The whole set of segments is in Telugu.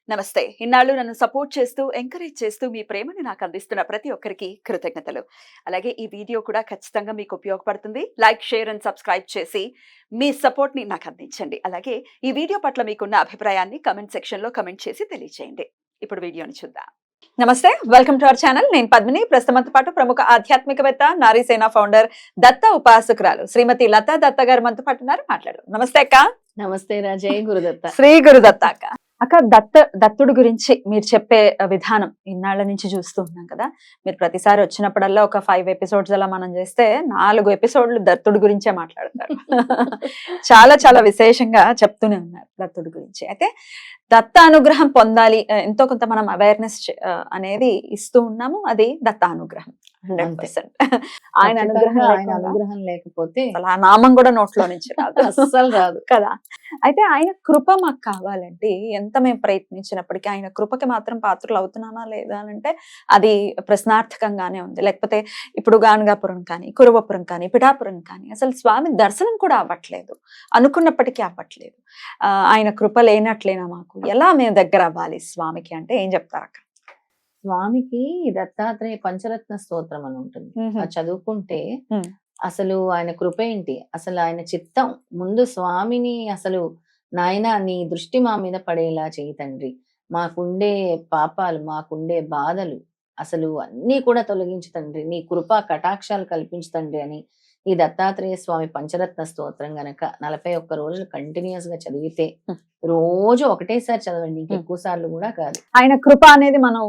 నమస్తే. ఇన్నాళ్ళు నన్ను సపోర్ట్ చేస్తూ, ఎంకరేజ్ చేస్తూ మీ ప్రేమని నాకు అందిస్తున్న ప్రతి ఒక్కరికి కృతజ్ఞతలు. అలాగే ఈ వీడియో కూడా ఖచ్చితంగా మీకు ఉపయోగపడుతుంది. లైక్, షేర్ అండ్ సబ్స్క్రైబ్ చేసి మీ సపోర్ట్‌ని నాకు అందించండి. అలాగే ఈ వీడియో పట్ల మీకున్న అభిప్రాయాన్ని కామెంట్ సెక్షన్‌లో కామెంట్ చేసి తెలియజేయండి. ఇప్పుడు వీడియోని చూద్దాం. నమస్తే. Welcome to our channel. నేను పద్మిని. ప్రస్తుతంతో పాటు ప్రముఖ ఆధ్యాత్మికవేత్త, నారీసేన ఫౌండర్, దత్త ఉపాసకురాలు శ్రీమతి లతా దత్త గారు మనతో పాటు ఉన్నారు. మాట్లాడదాం. నమస్తే అక్క. నమస్తే రాజయ్ గురుదత్త. శ్రీ గురుదత్త అక్క. అక్క, దత్తుడు గురించి మీరు చెప్పే విధానం ఇన్నాళ్ల నుంచి చూస్తూ ఉన్నాం కదా. మీరు ప్రతిసారి వచ్చినప్పుడల్లా ఒక 5 ఎపిసోడ్స్ అలా మనం చేస్తే 4 ఎపిసోడ్లు దత్తుడు గురించే మాట్లాడతారు. చాలా చాలా విశేషంగా చెప్తూనే ఉన్నారు దత్తుడు గురించి. అయితే దత్త అనుగ్రహం పొందాలి, ఎంతో కొంత మనం అవేర్నెస్ అనేది ఇస్తూ ఉన్నాము. అది దత్త అనుగ్రహం 100%. ఆయన అనుగ్రహం లేకపోతే ఆ నామం కూడా నోట్లో నుంచి రాదు, అస్సలు రాదు కదా. అయితే ఆయన కృప మాకు కావాలంటే ఎంత మేము ప్రయత్నించినప్పటికీ ఆయన కృపకి మాత్రం పాత్రలు అవుతున్నామా లేదా అంటే అది ప్రశ్నార్థకంగానే ఉంది. లేకపోతే ఇప్పుడు గానగాపురం కానీ, కురువపురం కానీ, పిఠాపురం కానీ అసలు స్వామి దర్శనం కూడా అవ్వట్లేదు, అనుకున్నప్పటికీ అవ్వట్లేదు. ఆయన కృప లేనట్లేనా మాకు? ఎలా మేము దగ్గర అవ్వాలి స్వామికి అంటే ఏం చెప్తారు అక్క? స్వామికి దత్తాత్రేయ పంచరత్న స్తోత్రం అని ఉంటుంది. అది చదువుకుంటే అసలు ఆయన కృప ఏంటి, అసలు ఆయన చిత్తం ముందు స్వామిని అసలు నాయన నీ దృష్టి మా మీద పడేలా చేయి తండ్రి, మాకుండే పాపాలు, మాకుండే బాధలు అసలు అన్నీ కూడా తొలగించు తండ్రి, నీ కృపా కటాక్షాలు కల్పించు తండ్రి అని ఈ దత్తాత్రేయ స్వామి పంచరత్న స్తోత్రం గనక 41 రోజులు కంటిన్యూస్ గా చదివితే, రోజు ఒకటేసారి చదవండి, ఇంకెక్కువ సార్లు కూడా కాదు, ఆయన కృప అనేది మనం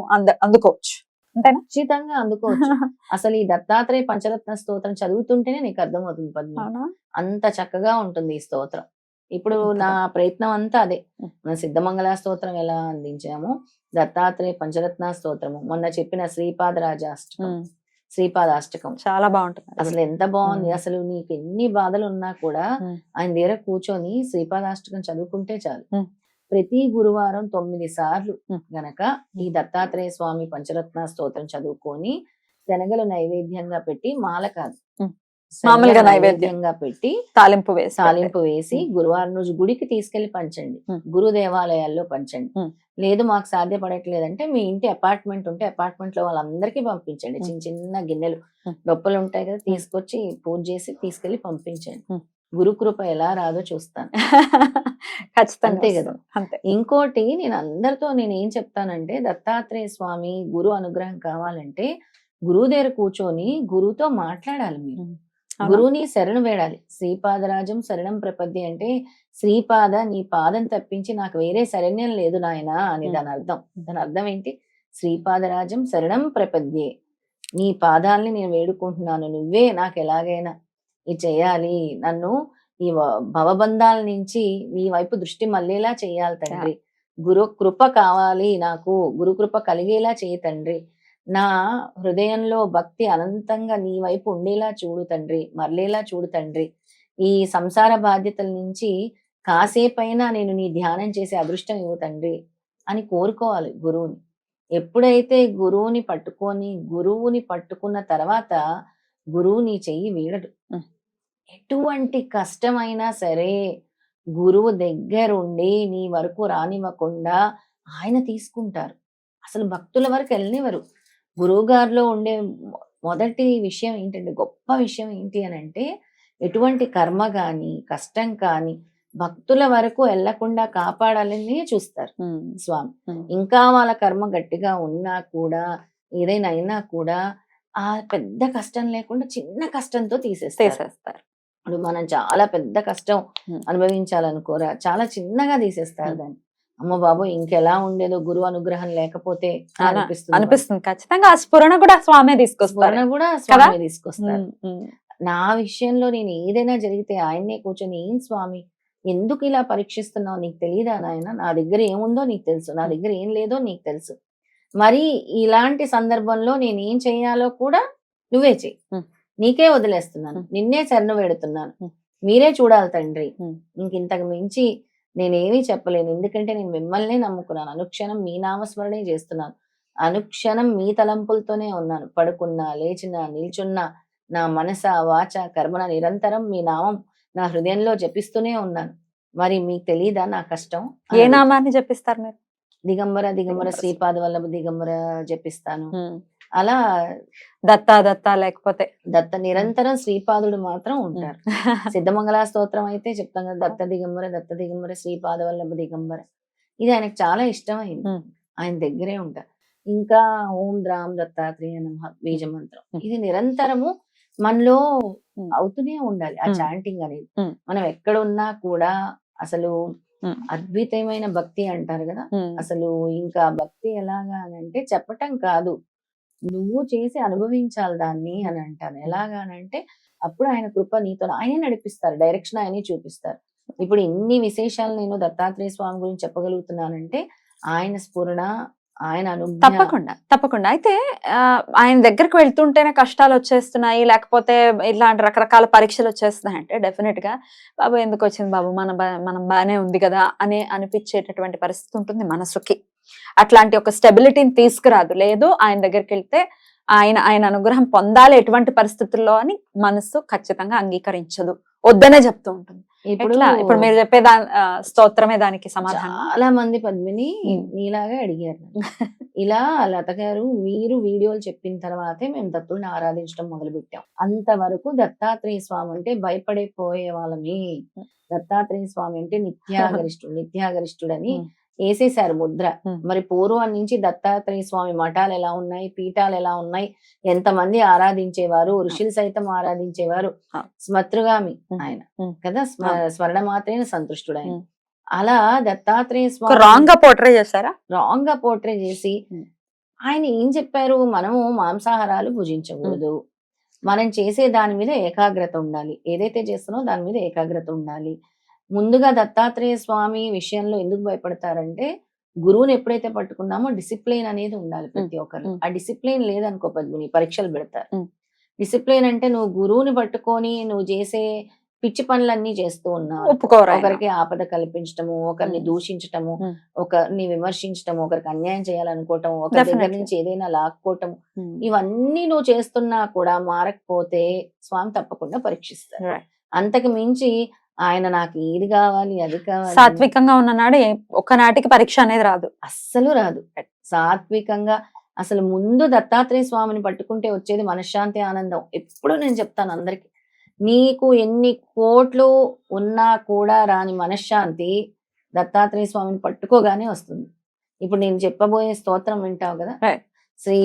అందుకోవచ్చు, అంతేనా? ఖచ్చితంగా అందుకోవచ్చు. అసలు ఈ దత్తాత్రేయ పంచరత్న స్తోత్రం చదువుతుంటేనే నీకు అర్థమవుతుంది పద్మ, అంత చక్కగా ఉంటుంది ఈ స్తోత్రం. ఇప్పుడు నా ప్రయత్నం అంతా అదే. మన సిద్ధమంగళ స్తోత్రం ఎలా అందించామో దత్తాత్రేయ పంచరత్న స్తోత్రము, మొన్న చెప్పిన శ్రీపాదాష్టకం చాలా బాగుంటుంది. అసలు ఎంత బాగుంది. అసలు నీకు ఎన్ని బాధలు ఉన్నా కూడా ఆయన దగ్గర కూర్చొని శ్రీపాదాష్టకం చదువుకుంటే చాలు. ప్రతి గురువారం 9 సార్లు గనక ఈ దత్తాత్రేయ స్వామి పంచరత్న స్తోత్రం చదువుకొని శనగలు నైవేద్యంగా పెట్టి, మాల కాదు మామూలుగా నైవేద్యంగా పెట్టి తాలింపు వేసి గురువారం రోజు గుడికి తీసుకెళ్లి పంచండి, గురు దేవాలయాల్లో పంచండి. లేదు మాకు సాధ్యపడట్లేదంటే మీ ఇంటి అపార్ట్మెంట్ ఉంటే అపార్ట్మెంట్ లో వాళ్ళందరికీ పంపించండి. చిన్న చిన్న గిన్నెలు డొప్పలు ఉంటాయి కదా, తీసుకొచ్చి పూజ చేసి తీసుకెళ్లి పంపించండి. గురు కృప ఎలా రాదో చూస్తాను. అంతే కదా. ఇంకోటి నేను అందరితో నేను ఏం చెప్తానంటే, దత్తాత్రేయ స్వామి గురు అనుగ్రహం కావాలంటే గురువు దగ్గర కూర్చొని గురువుతో మాట్లాడాలి. మీరు గురువుని శరణు వేడాలి. శ్రీపాదరాజం శరణం ప్రపద్య అంటే శ్రీపాద నీ పాదం తప్పించి నాకు వేరే శరణ్యం లేదు నాయన అని దాని అర్థం. దాని అర్థం ఏంటి? శ్రీపాదరాజం శరణం ప్రపద్యే, నీ పాదాలని నేను వేడుకుంటున్నాను, నువ్వే నాకు ఎలాగైనా ఇది చెయ్యాలి, నన్ను ఈ భవబంధాల నుంచి నీ వైపు దృష్టి మళ్ళేలా చెయ్యాలి తండ్రి, గురు కృప కావాలి, నాకు గురు కృప కలిగేలా చేయి తండ్రి, నా హృదయంలో భక్తి అనంతంగా నీ వైపు ఉండేలా చూడు తండ్రి, మరలేలా చూడు తండ్రి, ఈ సంసార బాధ్యతల నుంచి కాసేపైనా నేను నీ ధ్యానం చేసే అదృష్టం ఇవ్వు తండ్రి అని కోరుకోవాలి గురువుని. ఎప్పుడైతే గురువుని పట్టుకున్న తర్వాత గురువు నీ చెయ్యి వీడడు. ఎటువంటి కష్టమైనా సరే గురువు దగ్గరుండి నీ వరకు రానివ్వకుండా ఆయన తీసుకుంటారు. అసలు భక్తుల వరకు వెళ్ళనివ్వరు. గురువు గారిలో ఉండే మొదటి విషయం ఏంటంటే, గొప్ప విషయం ఏంటి అని అంటే, ఎటువంటి కర్మ కాని కష్టం కాని భక్తుల వరకు వెళ్లకుండా కాపాడాలని చూస్తారు స్వామి. ఇంకా వాళ్ళ కర్మ గట్టిగా ఉన్నా కూడా, ఏదైనా అయినా కూడా ఆ పెద్ద కష్టం లేకుండా చిన్న కష్టంతో తీసేస్తారు. ఇప్పుడు మనం చాలా పెద్ద కష్టం అనుభవించాలనుకోరా, చాలా చిన్నగా తీసేస్తారు దాన్ని. అమ్మ బాబు ఇంకెలా ఉండేదో గురువు అనుగ్రహం లేకపోతే అనిపిస్తుంది. ఖచ్చితంగా ఆ స్ఫురణ కూడా స్వామి తీసుకొస్తారు. నా విషయంలో నేను ఏదైనా జరిగితే ఆయన్నే కూర్చొని, ఏం స్వామి ఎందుకు ఇలా పరీక్షిస్తున్నావు, నీకు తెలియదా నాయన, నా దగ్గర ఏముందో నీకు తెలుసు, నా దగ్గర ఏం లేదో నీకు తెలుసు, మరి ఇలాంటి సందర్భంలో నేను ఏం చెయ్యాలో కూడా నువ్వే చెయ్యి, నీకే వదిలేస్తున్నాను, నిన్నే శరణు వేడుతున్నాను, మీరే చూడాలి తండ్రి, ఇంకింతకు మించి నేనేమీ చెప్పలేను, ఎందుకంటే నేను మిమ్మల్నే నమ్ముకున్నాను, అనుక్షణం మీ నామస్మరణే చేస్తున్నాను, అనుక్షణం మీ తలంపులతోనే ఉన్నాను, పడుకున్నా లేచినా నిల్చున్నా నా మనస వాచ కర్మన నిరంతరం మీ నామం నా హృదయంలో జపిస్తూనే ఉన్నాను, మరి మీకు తెలీదా నా కష్టం? ఏ నామాన్ని జపిస్తారు మీరు? దిగంబర దిగంబర శ్రీపాద వల్లభ దిగంబర జపిస్తాను. అలా దత్తా లేకపోతే దత్త నిరంతరం శ్రీపాదుడు మాత్రం ఉంటారు. సిద్ధమంగళ స్తోత్రం అయితే చెప్తాం కదా, దత్త దిగంబర శ్రీపాద వల్లభ దిగంబర. ఇది ఆయనకు చాలా ఇష్టమైంది, ఆయన దగ్గరే ఉంటారు. ఇంకా ఓం ద్రాం దత్తాత్రేయ నమః బీజ మంత్రం, ఇది నిరంతరము మనలో అవుతూనే ఉండాలి ఆ చాంటింగ్ అనేది. మనం ఎక్కడ ఉన్నా కూడా అసలు అద్భుతమైన భక్తి అంటారు కదా, అసలు ఇంకా భక్తి ఎలాగా అని అంటే చెప్పటం కాదు, నువ్వు చేసి అనుభవించాలి దాన్ని అని అంటాను. ఎలాగా అని అంటే అప్పుడు ఆయన కృప నీతో, ఆయనే నడిపిస్తారు, డైరెక్షన్ ఆయనే చూపిస్తారు. ఇప్పుడు ఇన్ని విశేషాలు నేను దత్తాత్రేయ స్వామి గురించి చెప్పగలుగుతున్నానంటే ఆయన స్ఫురణ, ఆయన అనుజ్ఞ. తప్పకుండా. అయితే ఆయన దగ్గరికి వెళ్తుంటేనే కష్టాలు వచ్చేస్తున్నాయి, లేకపోతే ఇలాంటి రకరకాల పరీక్షలు వచ్చేస్తున్నాయి అంటే డెఫినెట్ గా బాబు ఎందుకు వచ్చింది బాబు, మనం బానే ఉంది కదా అని అనిపించేటటువంటి పరిస్థితి ఉంటుంది మనసుకి. అట్లాంటి ఒక స్టెబిలిటీని తీసుకురాదు. లేదు ఆయన దగ్గరికి వెళ్తే ఆయన అనుగ్రహం పొందాలి ఎటువంటి పరిస్థితుల్లో అని మనసు ఖచ్చితంగా అంగీకరించదు, వద్దనే చెప్తూ ఉంటుంది. ఇప్పుడు మీరు చెప్పే స్తోత్రమే దానికి సమాధానం. చాలా మంది పద్మిని నీలాగా అడిగారు ఇలా లత గారు మీరు వీడియోలు చెప్పిన తర్వాతే మేము దత్తుల్ని ఆరాధించడం మొదలు పెట్టాం. అంతవరకు దత్తాత్రేయ స్వామి అంటే భయపడిపోయే వాళ్ళమి. దత్తాత్రేయ స్వామి అంటే నిత్యాగరిష్ఠుడని వేసేశారు ముద్ర. మరి పూర్వం నుంచి దత్తాత్రేయ స్వామి మఠాలు ఎలా ఉన్నాయి, పీఠాలు ఎలా ఉన్నాయి, ఎంతమంది ఆరాధించేవారు, ఋషులు సైతం ఆరాధించేవారు. స్మతృగామి ఆయన కదా, స్మరణ మాత్రమే సంతుష్టుడు ఆయన. అలా దత్తాత్రేయ స్వామి రాంగ్ గా పోర్ట్రే చేసి ఆయన ఏం చెప్పారు, మనము మాంసాహారాలు భుజించకూడదు, మనం చేసే దాని మీద ఏకాగ్రత ఉండాలి, ఏదైతే చేస్తున్నామో దాని మీద ఏకాగ్రత ఉండాలి. ముందుగా దత్తాత్రేయ స్వామి విషయంలో ఎందుకు భయపడతారంటే, గురువుని ఎప్పుడైతే పట్టుకున్నామో డిసిప్లిన్ అనేది ఉండాలి ప్రతి ఒక్కరు. ఆ డిసిప్లిన్ లేదనుకో పద్మిని పరీక్షలు పెడతారు. డిసిప్లిన్ అంటే నువ్వు గురువుని పట్టుకొని నువ్వు చేసే పిచ్చి పనులన్నీ చేస్తూ ఉన్నావు, ఒకరికి ఆపద కల్పించటము, ఒకరిని దూషించటము, ఒకరిని విమర్శించటము, ఒకరికి అన్యాయం చేయాలనుకోవటం, ఒకరి దగ్గర నుంచి ఏదైనా లాక్కోవటం, ఇవన్నీ నువ్వు చేస్తున్నా కూడా మారకపోతే స్వామి తప్పకుండా పరీక్షిస్తారు. అంతకు మించి ఆయన నాకు ఇది కావాలి అది కావాలి, సాత్వికంగా ఉన్ననాడు ఒక్కనాటికి పరీక్ష అనేది రాదు, అస్సలు రాదు. సాత్వికంగా అసలు ముందు దత్తాత్రేయ స్వామిని పట్టుకుంటే వచ్చేది మనశ్శాంతి, ఆనందం. ఎప్పుడు నేను చెప్తాను అందరికి, నీకు ఎన్ని కోట్లు ఉన్నా కూడా రాని మనశ్శాంతి దత్తాత్రేయ స్వామిని పట్టుకోగానే వస్తుంది. ఇప్పుడు నేను చెప్పబోయే స్తోత్రం వింటావు కదా, శ్రీ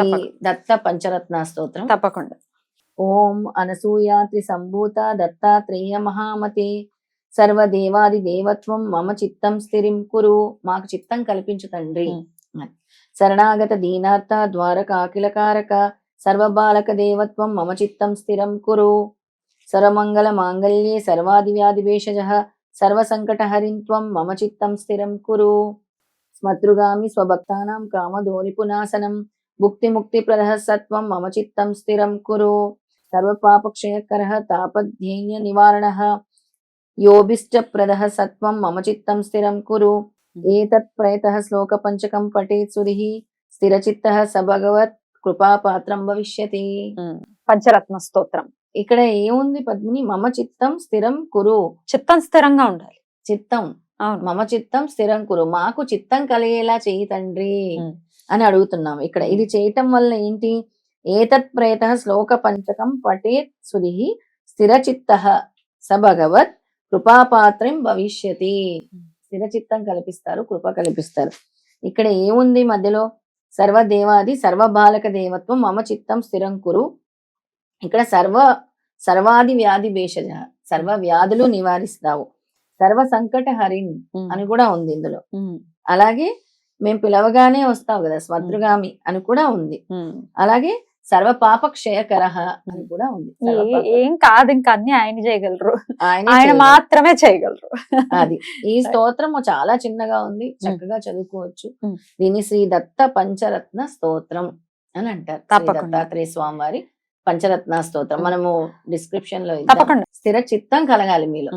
దత్త పంచరత్న స్తోత్రం. తప్పకుండా. ఓం అనసూయాత్రి సంభూత దత్తాత్రేయ మహామతే సర్వదేవాది దేవత్వం మమ చిత్తం స్థిరం కురు, మాకు చిత్తం కల్పించు తండ్రి. శరణాగత దీనార్థ ద్వారకాకిలకారక సర్వబాలక దేవత్వం మమ చిత్తం స్థిరం కురు. సర్వమంగళ మాంగళ్యే సర్వాది వ్యాధి భేషజః సర్వసంకట హరింత్వం మమ చిత్తం స్థిరం కురు. స్మతృగామి స్వభక్తానాం కామధోనిపునాశనం భుక్తి ముక్తి ప్రదః సత్వం మమ చిత్తం స్థిరం కురు. సర్వపాపక్షయకరః తాపధ్యేయ నివారణః యోభిష్ట ప్రదః సత్వం మమ చిత్తం స్థిరం కురు. ఏతత్ ప్రయతః శ్లోక పంచకం పఠేత్ సుధిః స్థిరచిత్తః స భగవత్ కృపాపాత్రం భవిష్యతి. పంచరత్న స్తోత్రం. ఇక్కడ ఏముంది పద్మిని, మమ చిత్తం స్థిరం కురు, చిత్తం స్థిరంగా ఉండాలి. చిత్తం మమ చిత్తం స్థిరం కురు, మాకు చిత్తం కలిగేలా చెయ్యి తండ్రి అని అడుగుతున్నాం. ఇక్కడ ఇది చేయటం వల్ల ఏంటి, ఏతత్ ప్రయతః శ్లోక పంచకం పఠేత్ సుధిః స్థిరచిత్తః స భగవత్ కృపాపాత్రం భవిష్యతి. స్థిరచిత్తం కల్పిస్తారు, కృప కల్పిస్తారు. ఇక్కడ ఏముంది మధ్యలో, సర్వదేవాది సర్వబాలక దేవత్వం మమ చిత్తం స్థిరం కురు. ఇక్కడ సర్వాది వ్యాధి భేషజ, సర్వ వ్యాధులు నివారిస్తావు, సర్వ సంకట హరిన్ అని కూడా ఉంది ఇందులో. అలాగే మేము పిలవగానే వస్తావు కదా స్మతృగామి అని కూడా ఉంది. అలాగే సర్వ పాప క్షయకరః అని కూడా ఉంది. ఏం కాదు, ఇంకా అన్ని ఆయన చేయగలరు, ఆయన మాత్రమే చేయగలరు. అది ఈ స్తోత్రము చాలా చిన్నగా ఉంది, చక్కగా చదువుకోవచ్చు. దీన్ని శ్రీ దత్త పంచరత్న స్తోత్రం అని అంటారు. దత్తాత్రేయ స్వామి వారి పంచరత్న స్తోత్రం మనము డిస్క్రిప్షన్ లో. స్థిర చిత్తం కలగాలి మీలో,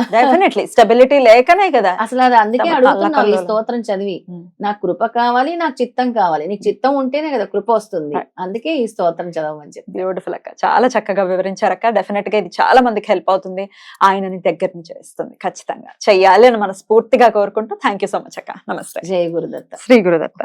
డెఫినెట్లీ స్టెబిలిటీ లేకనే కదా. అసలు అది అందుకే తమ అడుగుతున్నావు ఈ అల్లకల్లోలం. స్తోత్రం చదివి, ఉమ్. నాకు కృప కావాలి, నాకు చిత్తం కావాలి. నీకు చిత్తం ఉంటేనే కదా కృప వస్తుంది. Right. అందుకే ఈ స్తోత్రం చదవమని చెప్పి. బ్యూటిఫుల్ అక్క, చాలా చక్కగా వివరించారక్క. డెఫినెట్ గా ఇది చాలా మందికి హెల్ప్ అవుతుంది, ఆయనని దగ్గర నుంచి చేస్తుంది. ఖచ్చితంగా చెయ్యాలి అని మనస్ఫూర్తిగా కోరుకుంటూ థ్యాంక్ యూ సో మచ్ అక్క. నమస్తే. జై గురుదత్త. శ్రీ గురుదత్త.